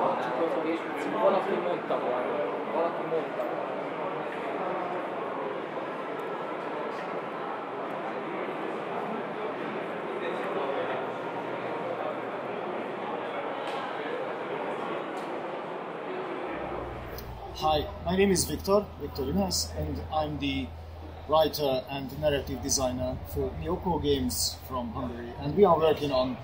Valaki mondta volna. Valaki mondta volna. Hi, my name is Victor Inas, and I'm the writer and narrative designer for Miyoko Games from Hungary. And we are working on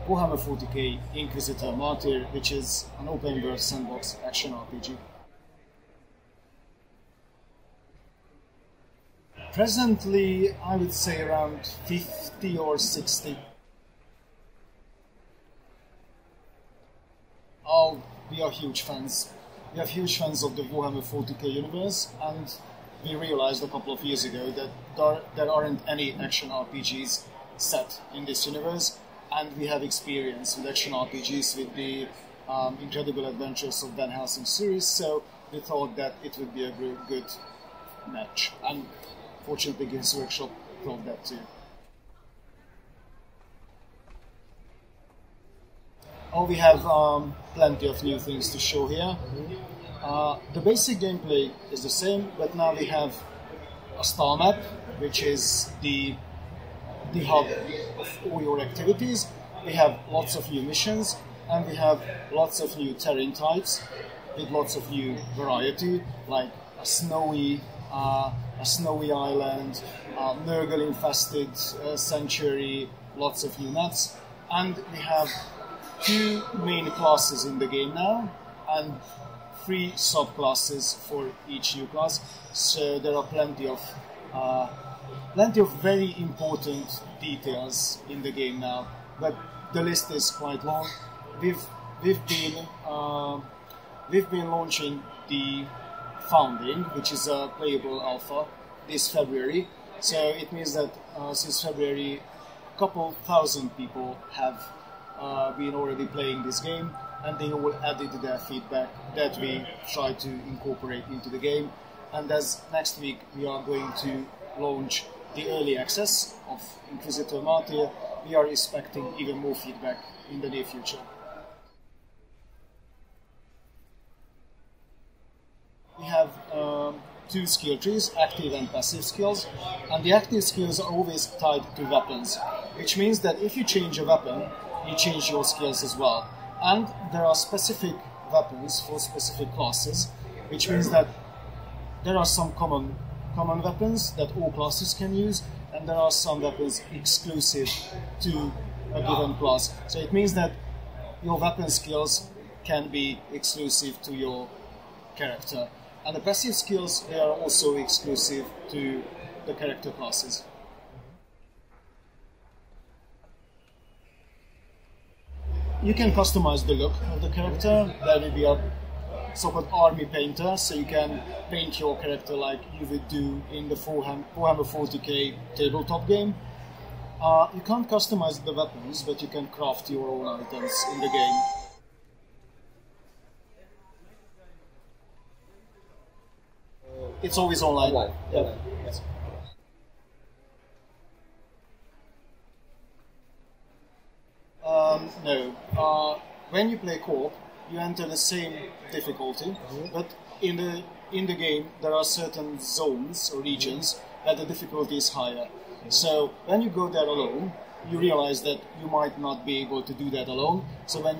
Warhammer 40k Inquisitor Martyr, which is an open world sandbox action RPG. Presently, I would say around 50 or 60. Oh, we are huge fans. We are huge fans of the Warhammer 40k universe, and we realized a couple of years ago that there aren't any action RPGs set in this universe, and we have experience with action RPGs with the Incredible Adventures of Van Helsing series, so we thought that it would be a good match. And fortunately, Games Workshop thought that too. Oh, we have plenty of new things to show here. The basic gameplay is the same, but now we have a star map, which is the hub of all your activities. We have lots of new missions, and we have lots of new terrain types with lots of new variety, like a snowy island, Nurgle-infested sanctuary, lots of new maps, and we have 2 main classes in the game now, and 3 subclasses for each new class. So there are plenty of very important details in the game now. But the list is quite long. We've been launching the Founding, which is a playable alpha, this February. So it means that since February, a couple thousand people have been already playing this game, and they all added their feedback that we try to incorporate into the game. And as next week we are going to launch the early access of Inquisitor Martyr, we are expecting even more feedback in the near future. We have 2 skill trees, active and passive skills, and the active skills are always tied to weapons, which means that if you change a weapon, you change your skills as well. And there are specific weapons for specific classes, which means that there are some common weapons that all classes can use, and there are some weapons exclusive to a given class. So it means that your weapon skills can be exclusive to your character. And the passive skills, they are also exclusive to the character classes. You can customize the look of the character. There will be a so-called army painter, so you can paint your character like you would do in the Warhammer 40k tabletop game. You can't customize the weapons, but you can craft your own items in the game. It's always online. Yeah. Yes. No. When you play co-op, you enter the same difficulty, but in the game there are certain zones or regions where the difficulty is higher. So when you go there alone, you realize that you might not be able to do that alone. So when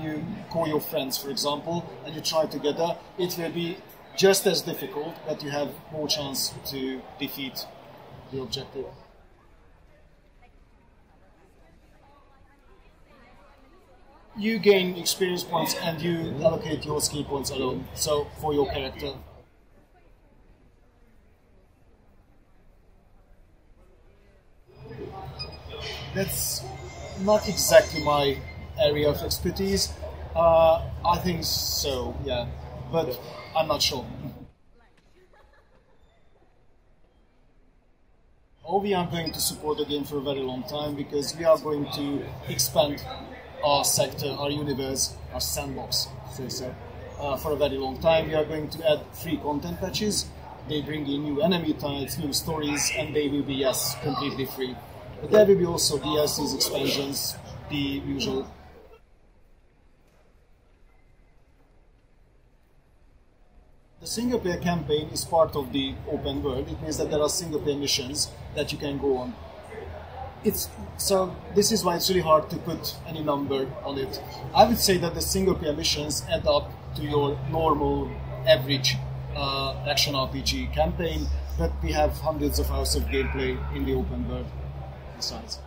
you call your friends, for example, and you try together, it will be just as difficult, but you have more chance to defeat the objective. You gain experience points and you allocate your skill points alone, so for your character. That's not exactly my area of expertise. I think so, yeah, but I'm not sure. We are going to support the game for a very long time because we are going to expand our sector, our universe, our sandbox, for a very long time. We are going to add 3 content patches. They bring in new enemy types, new stories, and they will be, yes, completely free. But there will be also DLCs, expansions, the usual. single player campaign is part of the open world. It means that there are single player missions that you can go on. So this is why it's really hard to put any number on it. I would say that the single player missions add up to your normal average action RPG campaign, but we have hundreds of hours of gameplay in the open world besides.